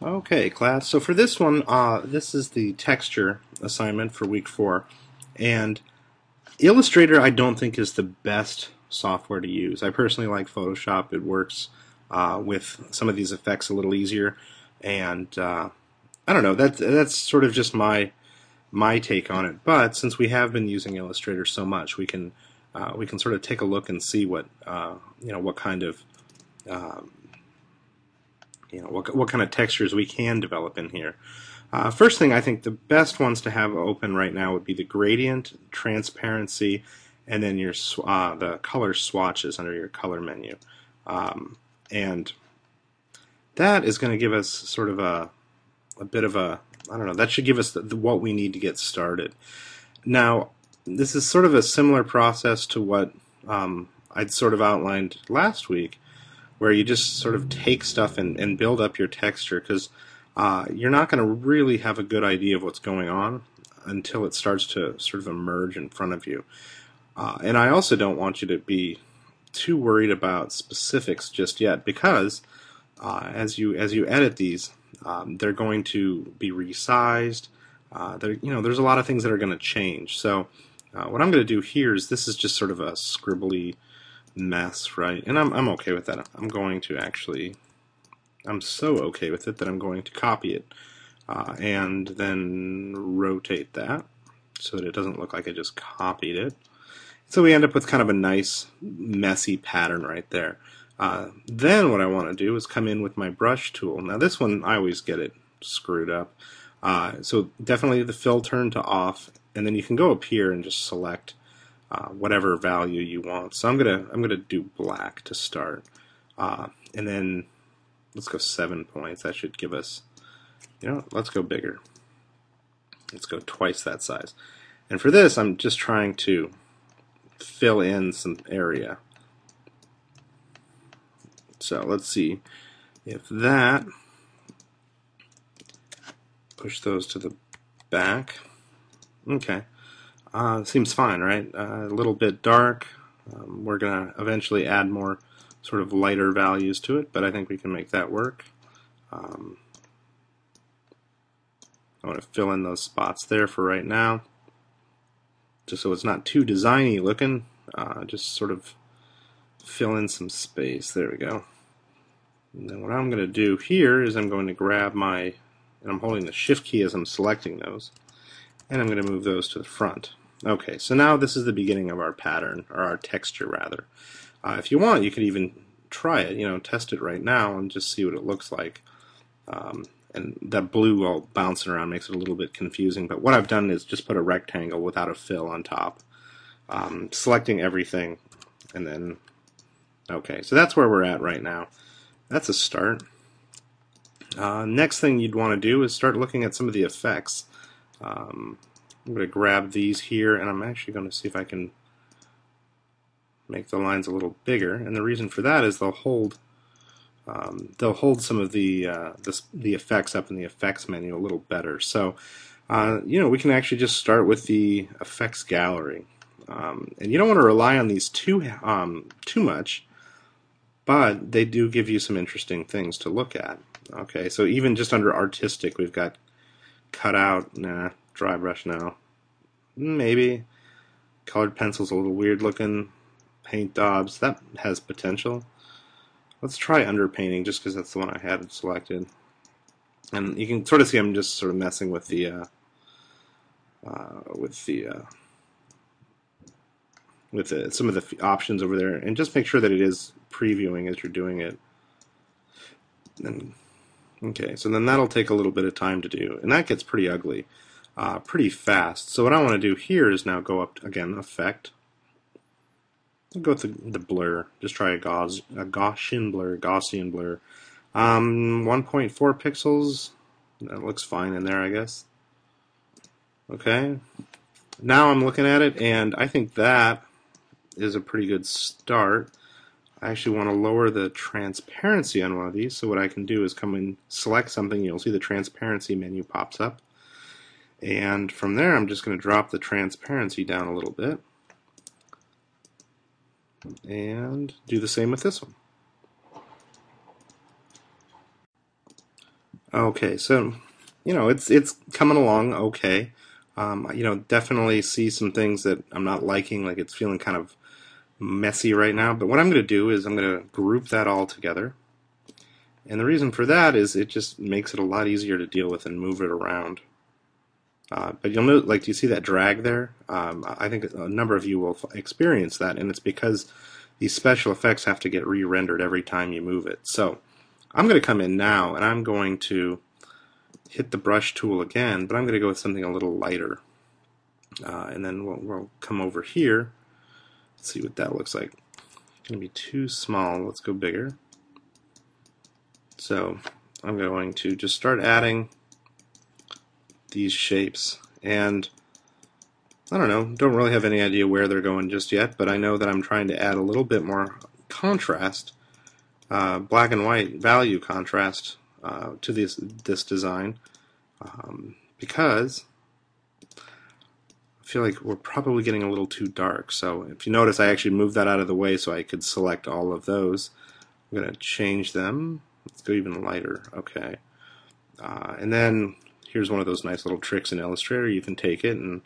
Okay, class. So for this one, this is the texture assignment for week 4. And Illustrator, I don't think, is the best software to use. I personally like Photoshop. It works with some of these effects a little easier. And I don't know, that's sort of just my take on it. But since we have been using Illustrator so much, we can sort of take a look and see what kind of what kind of textures we can develop in here. First thing, I think the best ones to have open right now would be the gradient, transparency, and then your the color swatches under your color menu. And that is going to give us sort of a bit of a, I don't know, that should give us what we need to get started. Now, this is sort of a similar process to what I'd sort of outlined last week, where you just sort of take stuff and build up your texture, because you're not going to really have a good idea of what's going on until it starts to sort of emerge in front of you. And I also don't want you to be too worried about specifics just yet, because as you edit these, they're going to be resized. There's a lot of things that are going to change. So what I'm going to do here is, this is just sort of a scribbly mess, right? And I'm okay with that. I'm so okay with it that I'm going to copy it and then rotate that so that it doesn't look like I just copied it. So we end up with kind of a nice messy pattern right there. Then what I want to do is come in with my brush tool. Now this one, I always get it screwed up. So definitely the fill turn to off, and then you can go up here and just select whatever value you want. So I'm gonna do black to start, and then let's go 7 points. That should give us, let's go bigger. Let's go twice that size. And for this, I'm just trying to fill in some area. So let's see if that, push those to the back. Okay, seems fine, right? A little bit dark. We're gonna eventually add more sort of lighter values to it, but I think we can make that work. I want to fill in those spots there for right now, just so it's not too designy looking. Just sort of fill in some space. There we go. And then what I'm going to do here is I'm going to grab and I'm holding the shift key as I'm selecting those, and I'm going to move those to the front. Okay, so now this is the beginning of our pattern, or our texture rather. If you want, you could even try it, test it right now and just see what it looks like. And that blue all bouncing around makes it a little bit confusing, but what I've done is just put a rectangle without a fill on top, selecting everything, and then, okay, so that's where we're at right now. That's a start. Next thing you'd want to do is start looking at some of the effects. I'm going to grab these here, and I'm actually going to see if I can make the lines a little bigger, and the reason for that is they'll hold some of the effects up in the effects menu a little better. So we can actually just start with the effects gallery, and you don't want to rely on these too much, but they do give you some interesting things to look at. Okay, so even just under artistic, we've got cut out, nah, dry brush, no, maybe colored pencil's a little weird looking, paint daubs, that has potential. Let's try underpainting, just because that's the one I had selected. And you can sort of see I'm just sort of messing with some of the options over there, and just make sure that it is previewing as you're doing it. And okay, so then that'll take a little bit of time to do, and that gets pretty ugly pretty fast. So what I want to do here is now go up again, effect. I'll go with the blur. Just try a Gaussian blur. 1.4 pixels. That looks fine in there, I guess. Okay. Now I'm looking at it, and I think that is a pretty good start. I actually want to lower the transparency on one of these, so what I can do is come and select something. You'll see the transparency menu pops up. And from there, I'm just going to drop the transparency down a little bit. And do the same with this one. Okay, so it's coming along okay. Definitely see some things that I'm not liking, like it's feeling kind of messy right now. But what I'm going to do is I'm going to group that all together. And the reason for that is it just makes it a lot easier to deal with and move it around. But you'll note, like, do you see that drag there? I think a number of you will experience that, and it's because these special effects have to get re-rendered every time you move it. So I'm going to come in now, and I'm going to hit the brush tool again, but I'm going to go with something a little lighter. And then we'll come over here, see what that looks like. It's going to be too small. Let's go bigger. So I'm going to just start adding these shapes, and I don't really have any idea where they're going just yet, but I know that I'm trying to add a little bit more contrast, black and white value contrast to this design, because I feel like we're probably getting a little too dark. So if you notice, I actually moved that out of the way so I could select all of those. I'm going to change them. Let's go even lighter. Okay. And then here's one of those nice little tricks in Illustrator. You can take it and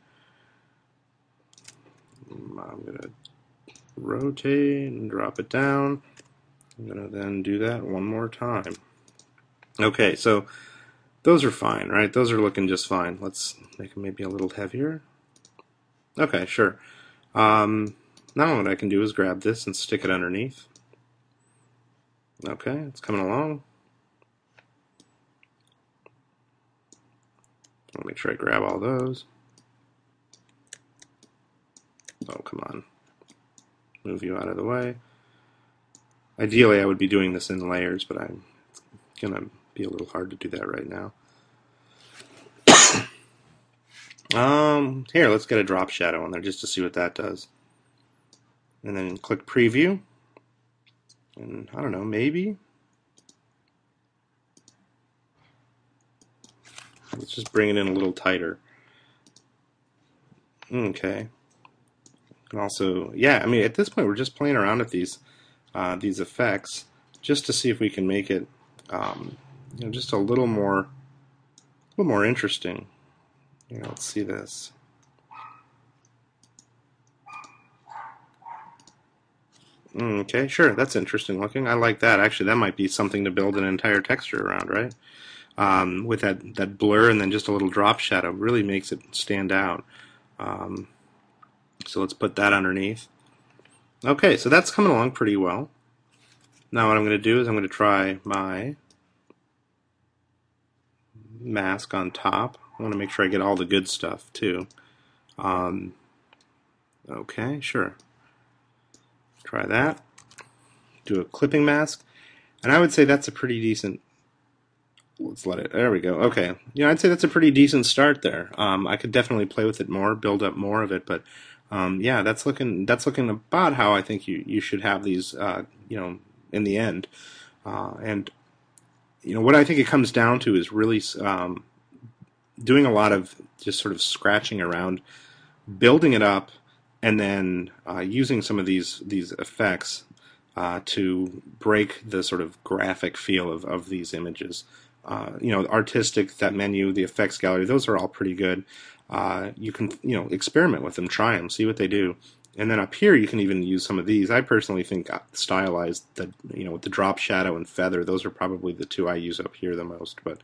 I'm going to rotate and drop it down. I'm going to then do that one more time. Okay, so those are fine, right? Those are looking just fine. Let's make them maybe a little heavier. Okay, sure. Now what I can do is grab this and stick it underneath. Okay, it's coming along. I'll make sure I grab all those. Oh, come on. Move you out of the way. Ideally, I would be doing this in layers, but I'm going to be a little hard to do that right now. Here, let's get a drop shadow on there just to see what that does. And then click preview. And I don't know, maybe? Let's just bring it in a little tighter. Okay. And also, yeah, I mean, at this point, we're just playing around with these effects just to see if we can make it, just a little more interesting. Let's see this. Okay, sure, that's interesting looking. I like that. Actually, that might be something to build an entire texture around, right? With that blur and then just a little drop shadow really makes it stand out. So let's put that underneath. Okay, so that's coming along pretty well. Now what I'm going to do is I'm going to try my mask on top. I want to make sure I get all the good stuff too. Okay, sure. Try that. Do a clipping mask. And I would say that's a pretty decent... Let's let it... There we go. Okay. I'd say that's a pretty decent start there. I could definitely play with it more, build up more of it, but yeah, that's looking about how I think you should have these, in the end. And what I think it comes down to is really doing a lot of just sort of scratching around, building it up, and then using some of these effects to break the sort of graphic feel of these images. Artistic, that menu, the effects gallery, those are all pretty good. You can, experiment with them, try them, see what they do. And then up here, you can even use some of these. I personally think stylized, with the drop shadow and feather, those are probably the two I use up here the most. But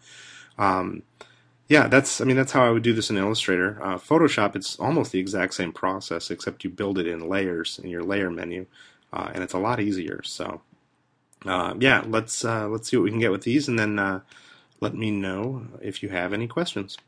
yeah, that's how I would do this in Illustrator. Photoshop, it's almost the exact same process, except you build it in layers in your layer menu, and it's a lot easier. So yeah, let's see what we can get with these, and then let me know if you have any questions.